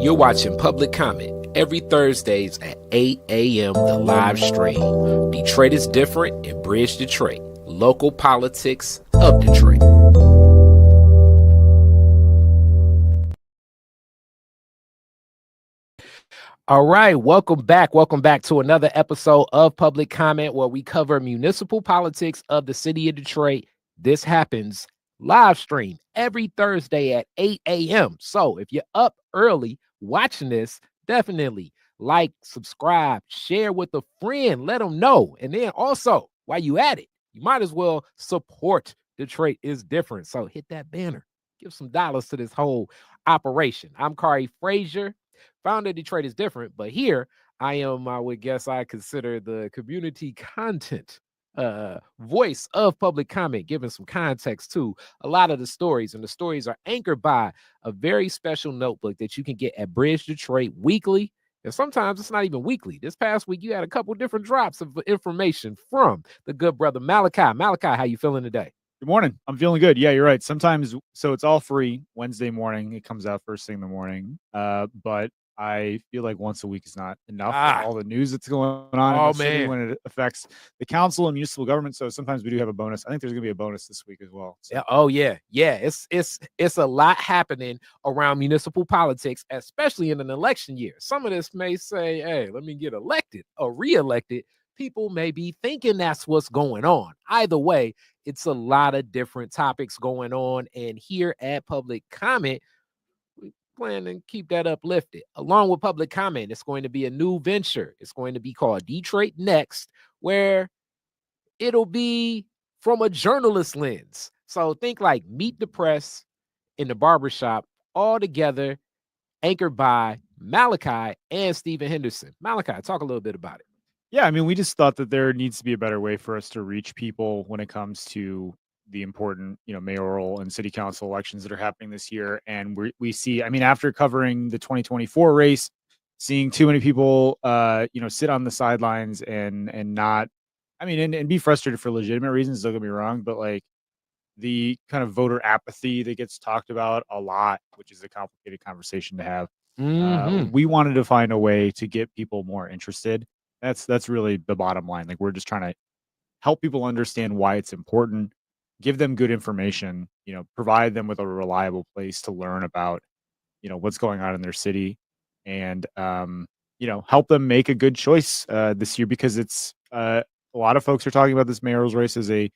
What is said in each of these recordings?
You're watching Public Comment every Thursdays at 8 a.m. the live stream. Detroit is different in Bridge Detroit. Local politics of Detroit. All right, welcome back. Welcome back to another episode of Public Comment where we cover municipal politics of the city of Detroit. This happens live stream every Thursday at 8 a.m. So if you're up early watching this, definitely like, subscribe, share with a friend, let them know. And then also, while you at it, you might as well support Detroit is different. So hit that banner, give some dollars to this whole operation. I'm Khary Frazier, founder of Detroit is different, but here I am, I would guess I consider the community content voice of Public Comment, giving some context to a lot of the stories. And the stories are anchored by a very special notebook that you can get at Bridge Detroit weekly. And sometimes it's not even weekly. This past week, you had a couple different drops of information from the good brother Malachi. Malachi, how you feeling today? Good morning. I'm feeling good. Yeah, you're right. Sometimes, so it's all free Wednesday morning. It comes out first thing in the morning. But I feel like once a week is not enough for all the news that's going on in the city when it affects the council and municipal government. So sometimes we do have a bonus. I think there's gonna be a bonus this week as well. So. Yeah. Oh yeah. It's a lot happening around municipal politics, especially in an election year. Some of this may say, hey, let me get elected or reelected. People may be thinking that's what's going on. Either way, it's a lot of different topics going on. And here at Public Comment, we plan to keep that uplifted. Along with Public Comment, it's going to be a new venture. It's going to be called Detroit Next, where it'll be from a journalist lens. So think like Meet the Press in the barbershop, all together, anchored by Malachi and Stephen Henderson. Malachi, talk a little bit about it. Yeah, I mean, we just thought that there needs to be a better way for us to reach people when it comes to the important, mayoral and city council elections that are happening this year. And we see, I mean, after covering the 2024 race, seeing too many people, sit on the sidelines and not, I mean, and be frustrated for legitimate reasons. Don't get me wrong, but like the kind of voter apathy that gets talked about a lot, which is a complicated conversation to have. We wanted to find a way to get people more interested. That's really the bottom line. Like we're just trying to help people understand why it's important, give them good information, provide them with a reliable place to learn about, what's going on in their city, and help them make a good choice this year, because it's a lot of folks are talking about this mayoral's race as a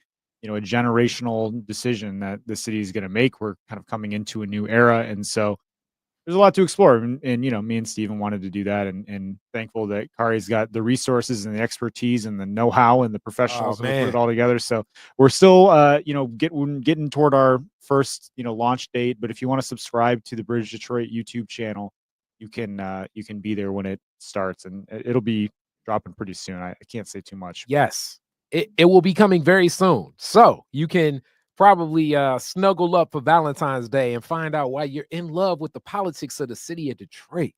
generational decision that the city is going to make. We're kind of coming into a new era, and so there's a lot to explore, and me and Steven wanted to do that, and thankful that Khary's got the resources and the expertise and the know-how and the professionals to put it all together. So we're still getting toward our first launch date, but if you want to subscribe to the Bridge Detroit YouTube channel, you can be there when it starts, and it'll be dropping pretty soon. I can't say too much. Yes, it will be coming very soon, so you can probably snuggle up for Valentine's Day and find out why you're in love with the politics of the city of Detroit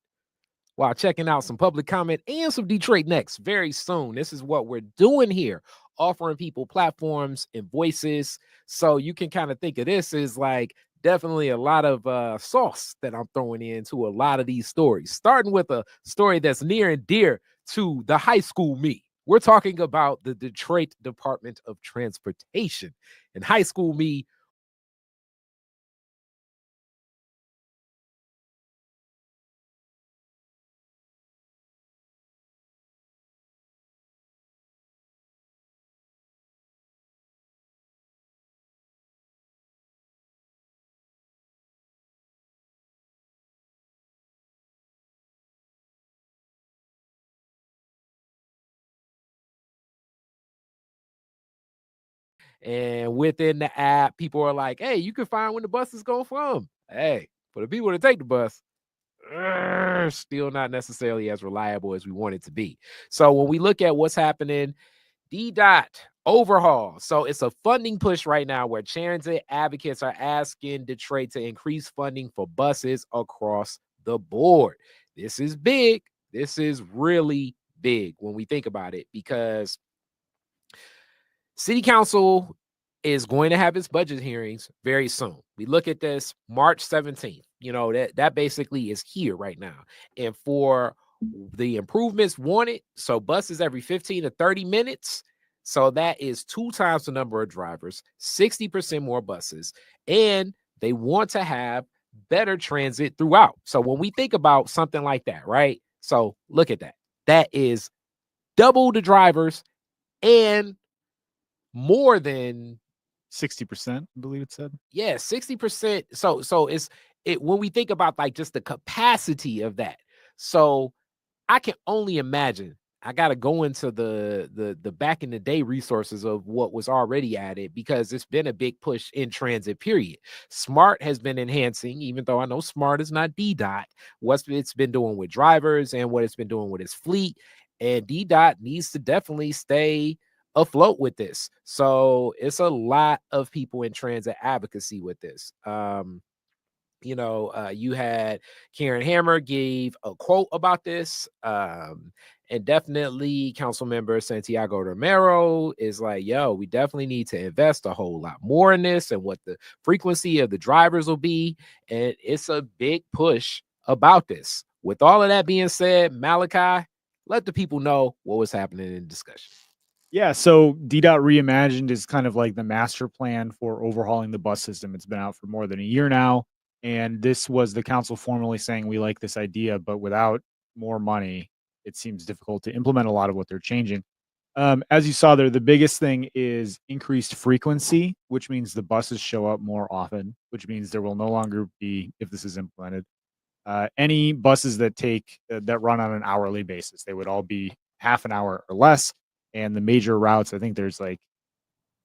while checking out some Public Comment and some Detroit Next very soon. This is what we're doing here, offering people platforms and voices. So you can kind of think of this as like definitely a lot of sauce that I'm throwing into a lot of these stories, starting with a story that's near and dear to the high school me. We're talking about the Detroit Department of Transportation. In high school me, and within the app, people are like, hey, you can find when the bus is going from. Hey, for the people to take the bus, still not necessarily as reliable as we want it to be. So when we look at what's happening, DDOT overhaul. So it's a funding push right now where transit advocates are asking Detroit to increase funding for buses across the board. This is big. This is really big when we think about it, because City Council is going to have its budget hearings very soon. We look at this March 17th. that basically is here right now. And for the improvements wanted, so buses every 15 to 30 minutes. So that is 2 times the number of drivers, 60% more buses, and they want to have better transit throughout. So when we think about something like that, right? So look at that. That is double the drivers and more than 60%, I believe it said. 60%. So it's it when we think about like just the capacity of that. So I can only imagine. I got to go into the back in the day resources of what was already added, because it's been a big push in transit, period. Smart has been enhancing, even though I know Smart is not DDOT, what it's been doing with drivers and what it's been doing with its fleet. And DDOT needs to definitely stay afloat with this. So it's a lot of people in transit advocacy with this. You had Karen Hammer gave a quote about this. And definitely council member Santiago Romero is like, yo, we definitely need to invest a whole lot more in this and what the frequency of the drivers will be. And it's a big push about this. With all of that being said, Malachi, let the people know what was happening in discussion. Yeah, so DDOT Reimagined is kind of like the master plan for overhauling the bus system. It's been out for more than a year now, and this was the council formally saying we like this idea, but without more money, it seems difficult to implement a lot of what they're changing. As you saw there, the biggest thing is increased frequency, which means the buses show up more often, which means there will no longer be, if this is implemented, any buses that run on an hourly basis. They would all be half an hour or less. And the major routes, I think there's like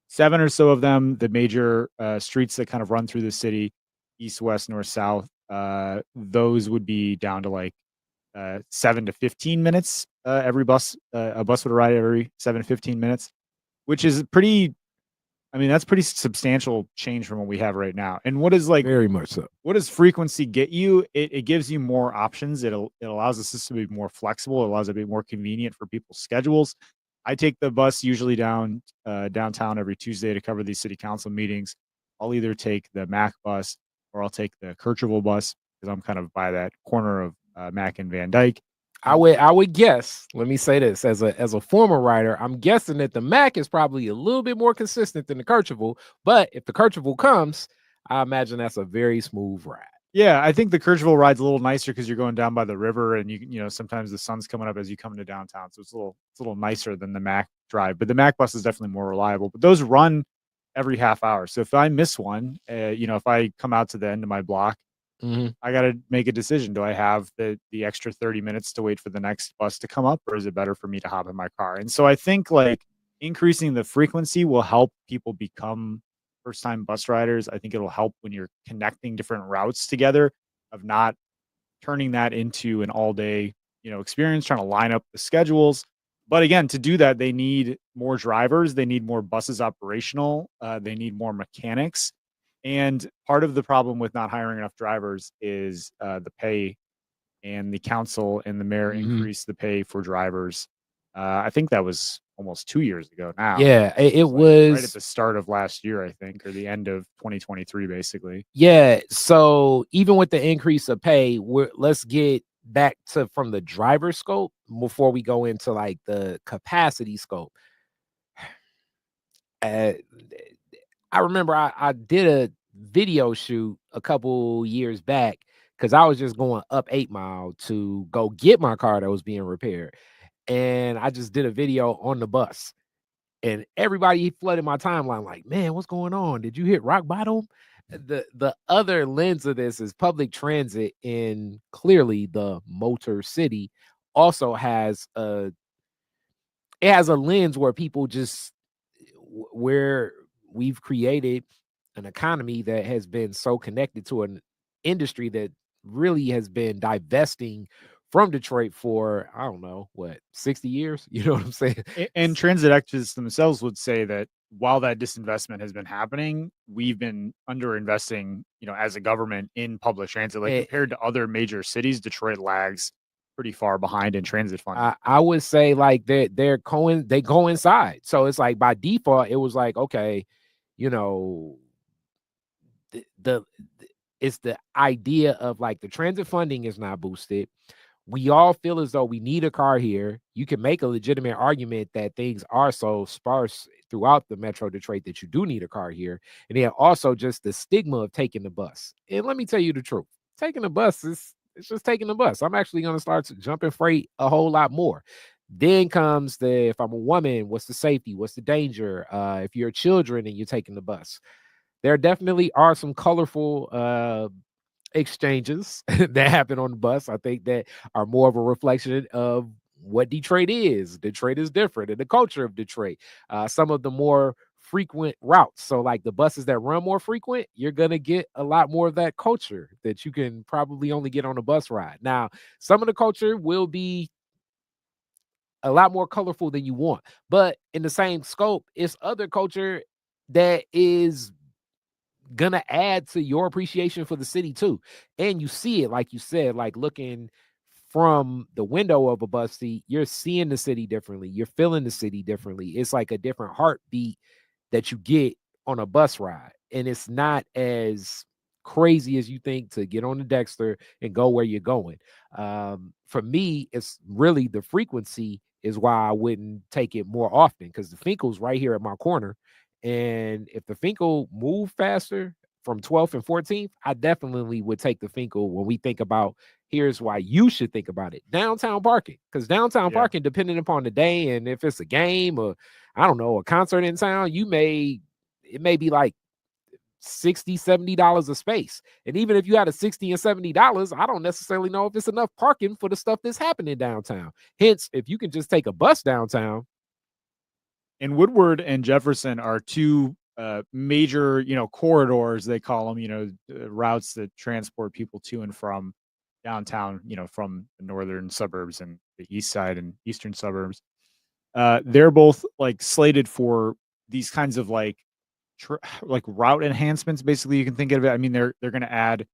7 or so of them, the major streets that kind of run through the city, east, west, north, south, those would be down to like 7 to 15 minutes. A bus would arrive every 7 to 15 minutes, which is that's pretty substantial change from what we have right now. And what is like Very much so. what does frequency get you? It gives you more options. It allows the system to be more flexible. It allows it to be more convenient for people's schedules. I take the bus usually downtown every Tuesday to cover these city council meetings. I'll either take the Mac bus or I'll take the Kercheval bus because I'm kind of by that corner of Mac and Van Dyke. I would guess. Let me say this as a former rider, I'm guessing that the Mac is probably a little bit more consistent than the Kercheval. But if the Kercheval comes, I imagine that's a very smooth ride. Yeah, I think the Kercheval ride's a little nicer because you're going down by the river, and sometimes the sun's coming up as you come into downtown, so it's a little nicer than the Mac drive. But the Mac bus is definitely more reliable. But those run every half hour, so if I miss one, if I come out to the end of my block, I got to make a decision. Do I have the extra 30 minutes to wait for the next bus to come up, or is it better for me to hop in my car? And so I think like increasing the frequency will help people become first-time bus riders. I think it'll help when you're connecting different routes together, of not turning that into an all-day, experience, trying to line up the schedules. But again, to do that, they need more drivers, they need more buses operational, they need more mechanics. And part of the problem with not hiring enough drivers is the pay, and the council and the mayor increased the pay for drivers. I think that was almost 2 years ago now. Yeah, it like was right at the start of last year, I think, or the end of 2023, basically. Yeah. So even with the increase of pay, let's get back to from the driver scope before we go into like the capacity scope. Uh, I remember I did a video shoot a couple years back because I was just going up 8 Mile to go get my car that was being repaired. And I just did a video on the bus. And everybody flooded my timeline like, man, what's going on? Did you hit rock bottom? The other lens of this is public transit in clearly the motor city also has a lens where people just where we've created an economy that has been so connected to an industry that really has been divesting from Detroit for, I don't know, what, 60 years? You know what I'm saying? And transit experts themselves would say that while that disinvestment has been happening, we've been underinvesting, as a government in public transit. Like compared to other major cities, Detroit lags pretty far behind in transit funding. I would say like they coincide. So it's like by default, it was like, okay, the it's the idea of like the transit funding is not boosted. We all feel as though we need a car here. You can make a legitimate argument that things are so sparse throughout the Metro Detroit that you do need a car here. And then also just the stigma of taking the bus. And let me tell you the truth. Taking the bus is it's just taking the bus. I'm actually going to start jumping freight a whole lot more. Then comes the if I'm a woman, what's the safety? What's the danger? If you're children and you're taking the bus. There definitely are some colorful exchanges that happen on the bus. I think that are more of a reflection of what Detroit is. Detroit is different and the culture of Detroit. Some of the more frequent routes. So, like the buses that run more frequent, you're going to get a lot more of that culture that you can probably only get on a bus ride. Now, some of the culture will be a lot more colorful than you want, but in the same scope, it's other culture that is gonna add to your appreciation for the city too. And you see it, like you said, like looking from the window of a bus seat, you're seeing the city differently, you're feeling the city differently. It's like a different heartbeat that you get on a bus ride, and it's not as crazy as you think to get on the Dexter and go where you're going. For me, it's really the frequency is why I wouldn't take it more often, because the Finkel's right here at my corner. And if the Finkel moved faster from 12th and 14th, I definitely would take the Finkel when we think about here's why you should think about it. Downtown parking. Because downtown Yeah. parking, depending upon the day and if it's a game or I don't know, a concert in town, it may be like $60-$70 a space. And even if you had a $60 and $70, I don't necessarily know if it's enough parking for the stuff that's happening downtown. Hence, if you can just take a bus downtown. And Woodward and Jefferson are two major, corridors, they call them, routes that transport people to and from downtown, from the northern suburbs and the east side and eastern suburbs. They're both like slated for these kinds of like route enhancements. Basically, you can think of it. I mean, they're going to add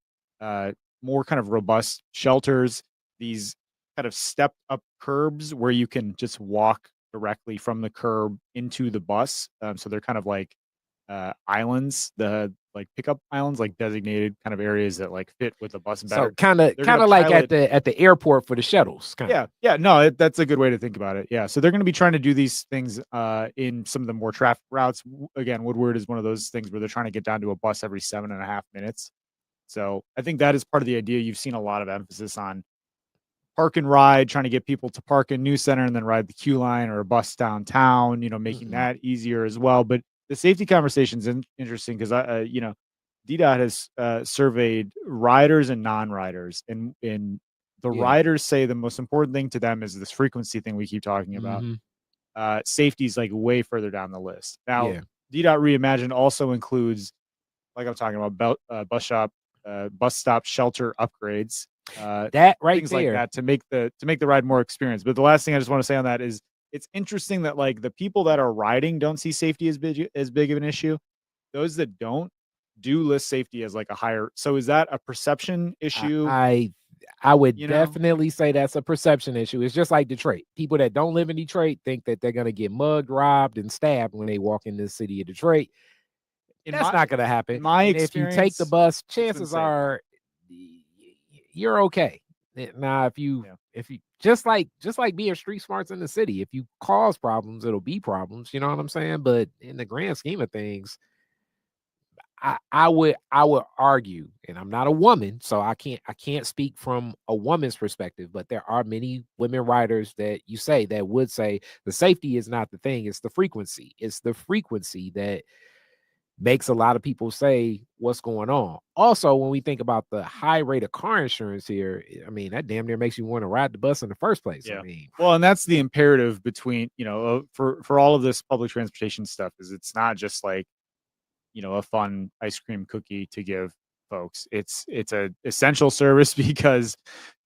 more kind of robust shelters, these kind of stepped up curbs where you can just walk directly from the curb into the bus. So they're kind of like islands, the like pickup islands, like designated kind of areas that like fit with the bus better. So kind of like at the airport for the shuttles. Yeah, no, that's a good way to think about it. Yeah, so they're going to be trying to do these things in some of the more traffic routes. Again, Woodward is one of those things where they're trying to get down to a bus every 7.5 minutes. So I think that is part of the idea. You've seen a lot of emphasis on park and ride, trying to get people to park in New Center and then ride the Q line or a bus downtown, making that easier as well. But the safety conversation is interesting because DDOT has surveyed riders and non-riders, and the riders say the most important thing to them is this frequency thing we keep talking about. Safety is like way further down the list. Now, DDOT Reimagined also includes, like I'm talking about, bus stop shelter upgrades. That right things there. like that to make the ride more experienced. But the last thing I just want to say on that is it's interesting that like the people that are riding don't see safety as big of an issue. Those that don't do list safety as like a higher. So is that a perception issue? I would definitely say that's a perception issue. It's just like Detroit. People that don't live in Detroit think that they're going to get mugged, robbed, and stabbed when they walk in the city of Detroit. That's not going to happen. In my and experience, if you take the bus, chances are you're okay. Now, if you just like being street smarts in the city, if you cause problems, it'll be problems. You know what I'm saying? But in the grand scheme of things, I would argue, and I'm not a woman, so I can't speak from a woman's perspective, but there are many women riders that you say that would say the safety is not the thing, it's the frequency. It's the frequency that makes a lot of people say what's going on. Also, when we think about the high rate of car insurance here, I mean, that damn near makes you want to ride the bus in the first place. Yeah. I mean, well, and that's the imperative between, for all of this public transportation stuff is it's not just like, a fun ice cream cookie to give folks. It's a essential service because,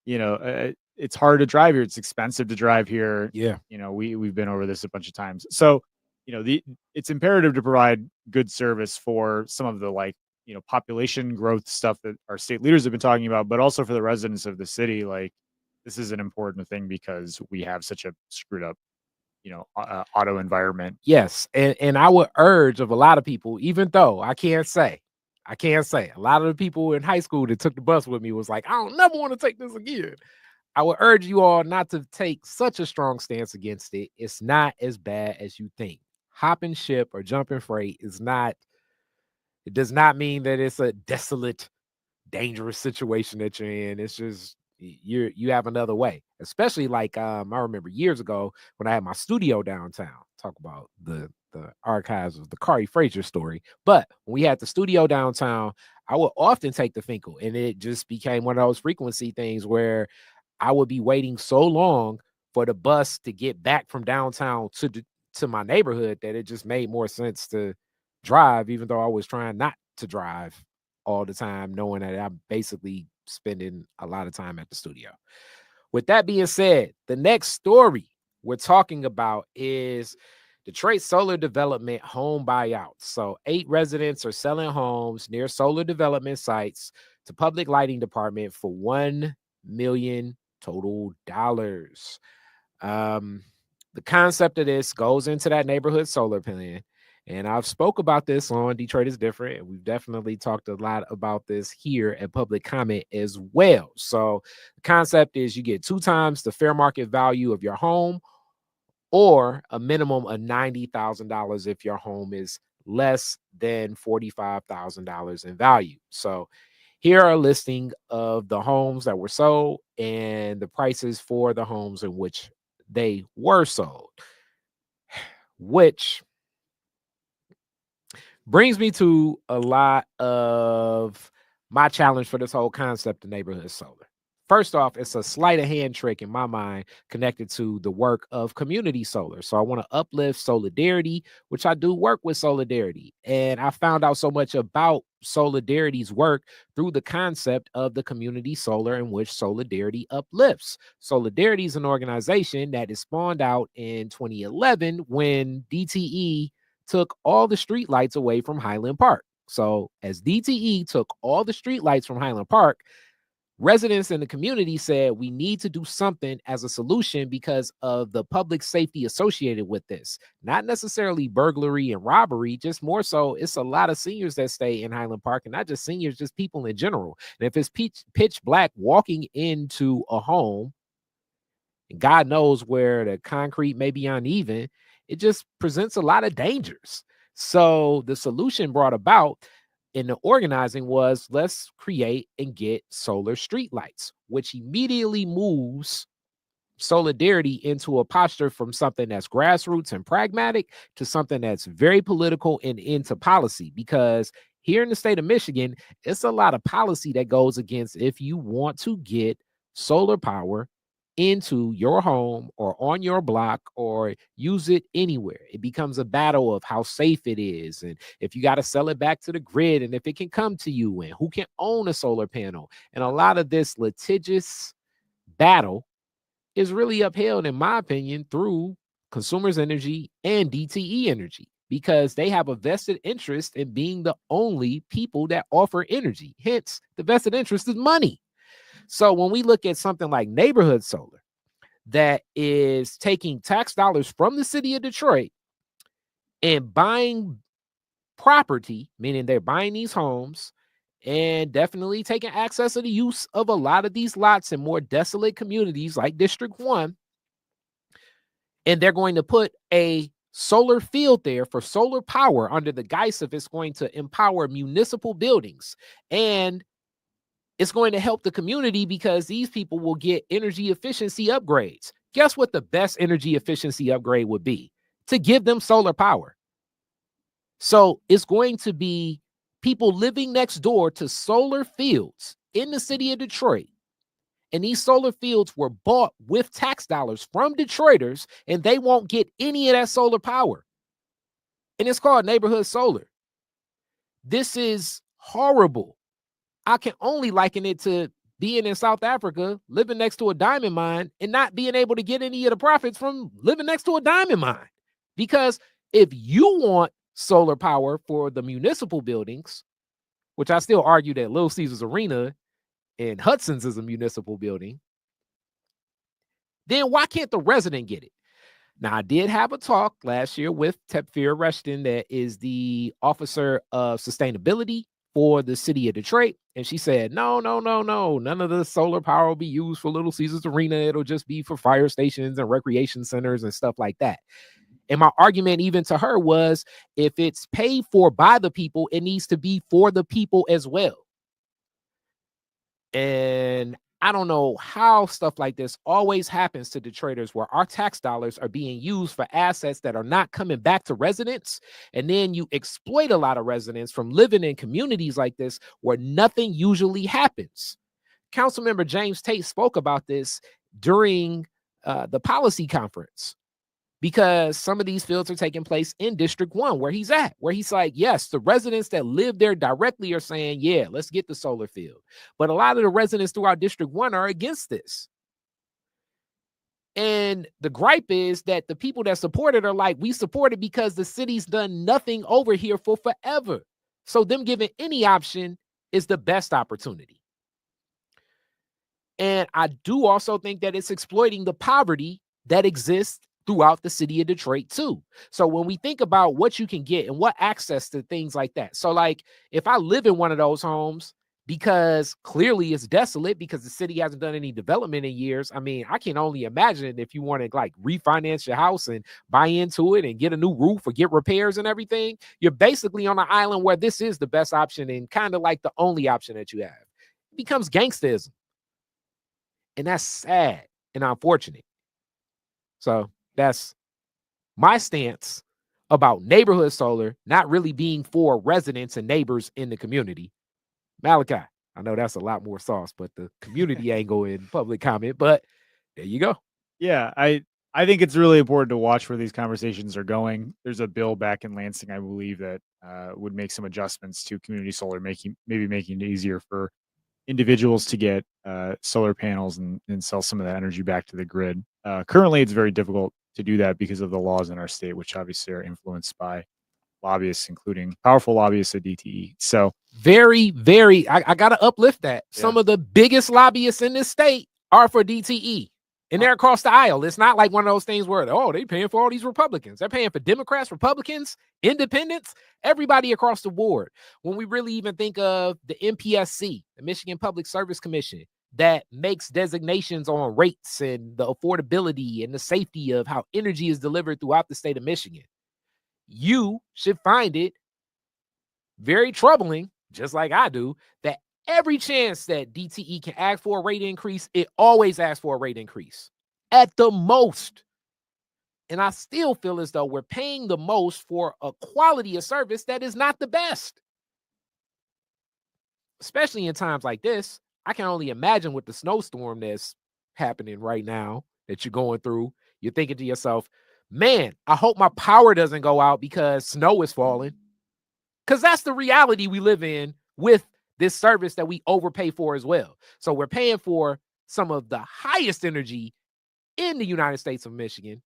it's hard to drive here. It's expensive to drive here. Yeah. We've been over this a bunch of times. So, it's imperative to provide good service for some of the like, population growth stuff that our state leaders have been talking about, but also for the residents of the city. Like this is an important thing because we have such a screwed up auto environment. Yes, and I would urge of a lot of people, even though I can't say I can't say. A lot of the people in high school that took the bus with me was like, I don't never want to take this again. I would urge you all not to take such a strong stance against it. It's not as bad as you think. Hopping ship or jumping freight is not, it does not mean that it's a desolate, dangerous situation that you're in. It's just you have another way. Especially like I remember years ago when I had my studio downtown. Talk about the archives of the Khary Frazier story. But when we had the studio downtown, I would often take the Finkel, and it just became one of those frequency things where I would be waiting so long for the bus to get back from downtown to my neighborhood that it just made more sense to drive, even though I was trying not to drive all the time, knowing that I'm basically spending a lot of time at the studio. With that being said, the next story we're talking about is Detroit solar development home buyouts. So 8 residents are selling homes near solar development sites to public lighting department for $1 million total dollars. The concept of this goes into that neighborhood solar plan. And I've spoke about this on Detroit is Different. And we've definitely talked a lot about this here at Public Comment as well. So the concept is you get 2 times the fair market value of your home, or a minimum of $90,000 if your home is less than $45,000 in value. So here are a listing of the homes that were sold and the prices for the homes in which they were sold, which brings me to a lot of my challenge for this whole concept of neighborhood solar. First off, it's a sleight of hand trick in my mind connected to the work of community solar. So I want to uplift Solidarity, which I do work with Solidarity. And I found out so much about Solidarity's work through the concept of the community solar in which Solidarity uplifts. Solidarity is an organization that is spawned out in 2011 when DTE took all the streetlights away from Highland Park. So as DTE took all the streetlights from Highland Park, residents in the community said we need to do something as a solution because of the public safety associated with this. Not necessarily burglary and robbery, just more so it's a lot of seniors that stay in Highland Park, and not just seniors, just people in general. And if it's pitch black walking into a home, and God knows where the concrete may be uneven, it just presents a lot of dangers. So the solution brought about in the organizing was let's create and get solar streetlights, which immediately moves Solidarity into a posture from something that's grassroots and pragmatic to something that's very political and into policy. Because here in the state of Michigan, it's a lot of policy that goes against if you want to get solar power into your home or on your block or use it anywhere. It becomes a battle of how safe it is, and if you got to sell it back to the grid, and if it can come to you, and who can own a solar panel. And a lot of this litigious battle is really upheld, in my opinion, through Consumers Energy and DTE Energy, because they have a vested interest in being the only people that offer energy. Hence, the vested interest is money. So when we look at something like neighborhood solar that is taking tax dollars from the city of Detroit and buying property, meaning they're buying these homes and definitely taking access to the use of a lot of these lots in more desolate communities like District 1, and they're going to put a solar field there for solar power under the guise of it's going to empower municipal buildings, and it's going to help the community because these people will get energy efficiency upgrades. Guess what the best energy efficiency upgrade would be? To give them solar power. So it's going to be people living next door to solar fields in the city of Detroit. And these solar fields were bought with tax dollars from Detroiters, and they won't get any of that solar power. And it's called neighborhood solar. This is horrible. I can only liken it to being in South Africa, living next to a diamond mine, and not being able to get any of the profits from living next to a diamond mine. Because if you want solar power for the municipal buildings, which I still argue that Little Caesars Arena and Hudson's is a municipal building, then why can't the resident get it? Now, I did have a talk last year with Khary Frazier, that is the Officer of Sustainability for the city of Detroit. And she said, no, no, no, no. None of the solar power will be used for Little Caesars Arena. It'll just be for fire stations and recreation centers and stuff like that. And my argument even to her was, if it's paid for by the people, it needs to be for the people as well. And I don't know how stuff like this always happens to Detroiters, where our tax dollars are being used for assets that are not coming back to residents. And then you exploit a lot of residents from living in communities like this where nothing usually happens. Councilmember James Tate spoke about this during the policy conference, because some of these fields are taking place in District 1, where he's at, where he's like, yes, the residents that live there directly are saying, yeah, let's get the solar field. But a lot of the residents throughout District 1 are against this. And the gripe is that the people that support it are like, we support it because the city's done nothing over here for forever. So them giving any option is the best opportunity. And I do also think that it's exploiting the poverty that exists throughout the city of Detroit too. So when we think about what you can get and what access to things like that. So like, if I live in one of those homes, because clearly it's desolate because the city hasn't done any development in years. I mean, I can only imagine if you want to like refinance your house and buy into it and get a new roof or get repairs and everything, you're basically on an island where this is the best option and kind of like the only option that you have. It becomes gangsterism. And that's sad and unfortunate. So that's my stance about neighborhood solar not really being for residents and neighbors in the community. Malachi, I know that's a lot more sauce, but the community ain't going in public comment, but there you go. Yeah, I think it's really important to watch where these conversations are going. There's a bill back in Lansing, I believe, that would make some adjustments to community solar, making it easier for individuals to get solar panels and sell some of that energy back to the grid. Currently, it's very difficult to do that because of the laws in our state, which obviously are influenced by lobbyists, including powerful lobbyists at DTE. So very, very, I got to uplift that. Yeah. Some of the biggest lobbyists in this state are for DTE. And they're across the aisle. It's not like one of those things where, oh, they're paying for all these Republicans. They're paying for Democrats, Republicans, independents, everybody across the board. When we really even think of the MPSC, the Michigan Public Service Commission, that makes designations on rates and the affordability and the safety of how energy is delivered throughout the state of Michigan, you should find it very troubling, just like I do, that every chance that DTE can ask for a rate increase, it always asks for a rate increase at the most. And I still feel as though we're paying the most for a quality of service that is not the best. Especially in times like this, I can only imagine with the snowstorm that's happening right now that you're going through. You're thinking to yourself, man, I hope my power doesn't go out because snow is falling. Because that's the reality we live in with this service that we overpay for as well. So we're paying for some of the highest energy in the United States of Michigan.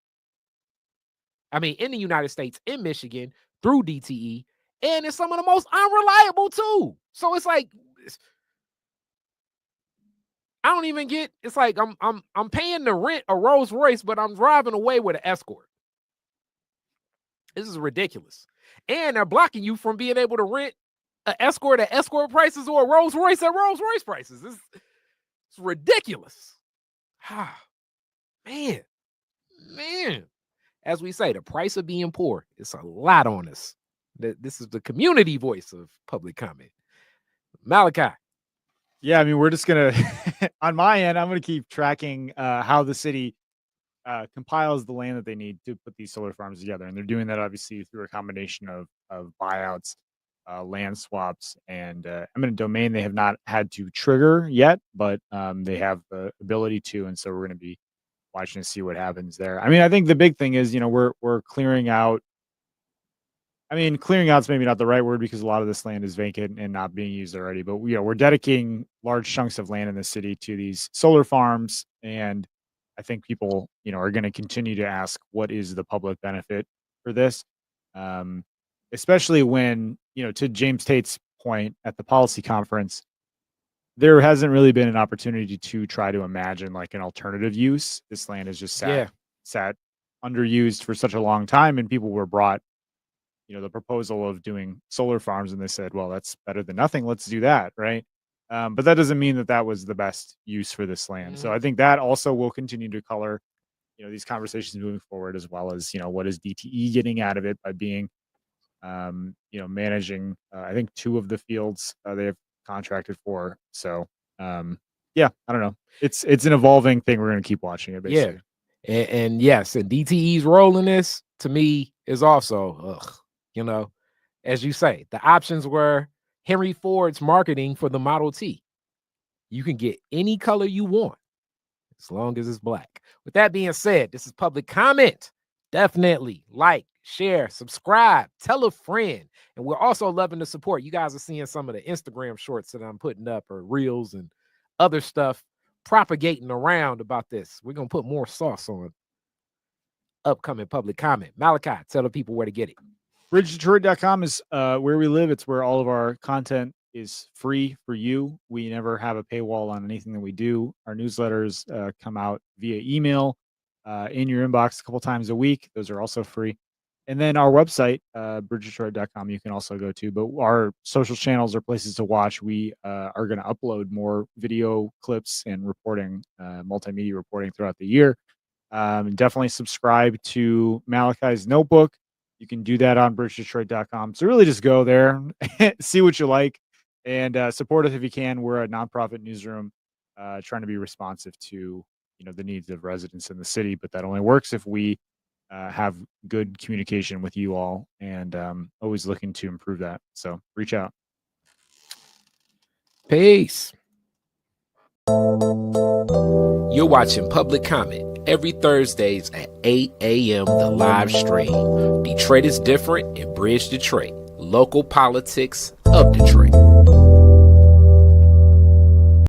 I mean, in the United States, in Michigan, through DTE, and it's some of the most unreliable too. So it's like, I don't even get. It's like I'm paying to rent a Rolls Royce, but I'm driving away with an Escort. This is ridiculous, and they're blocking you from being able to rent an Escort at Escort prices or a Rolls Royce at Rolls Royce prices. It's ridiculous. Man. As we say, the price of being poor, it's a lot on us. This is the community voice of public comment. Malachi. Yeah, I mean, we're just going to, on my end, I'm going to keep tracking how the city compiles the land that they need to put these solar farms together. And they're doing that obviously through a combination of buyouts, land swaps, and eminent domain they have not had to trigger yet, but they have the ability to. And so we're going to be watching to see what happens there. I mean, I think the big thing is, we're clearing out. I mean, clearing out's maybe not the right word because a lot of this land is vacant and not being used already. But we're dedicating large chunks of land in the city to these solar farms, and I think people, are going to continue to ask, what is the public benefit for this? Especially when, to James Tate's point at the policy conference, there hasn't really been an opportunity to try to imagine like an alternative use. This land is just sat underused for such a long time, and people were brought, the proposal of doing solar farms, and they said, well, that's better than nothing. Let's do that. Right. But that doesn't mean that that was the best use for this land. So I think that also will continue to color, these conversations moving forward, as well as, what is DTE getting out of it by being, managing, I think 2 of the fields they have contracted for. So, yeah, I don't know. It's an evolving thing. We're going to keep watching it, basically. Yeah. And yes, and DTE's role in this, to me, is also, as you say, the options were Henry Ford's marketing for the Model T. You can get any color you want as long as it's black. With that being said, this is public comment. Definitely like, share, subscribe, tell a friend. And we're also loving the support. You guys are seeing some of the Instagram shorts that I'm putting up, or reels and other stuff propagating around about this. We're going to put more sauce on upcoming public comment. Malachi, tell the people where to get it. BridgeDetroit.com is where we live. It's where all of our content is free for you. We never have a paywall on anything that we do. Our newsletters come out via email in your inbox a couple times a week. Those are also free. And then our website, BridgeDetroit.com, you can also go to. But our social channels are places to watch. We are going to upload more video clips and reporting, multimedia reporting throughout the year. Definitely subscribe to Malachi's notebook. You can do that on BridgeDetroit.com. So really just go there, see what you like, and support us if you can. We're a nonprofit newsroom trying to be responsive to the needs of residents in the city, but that only works if we have good communication with you all, and always looking to improve that. So reach out. Peace. You're watching Public Comment every Thursdays at 8 a.m. the live stream. Detroit is different, and Bridge Detroit, local politics of Detroit.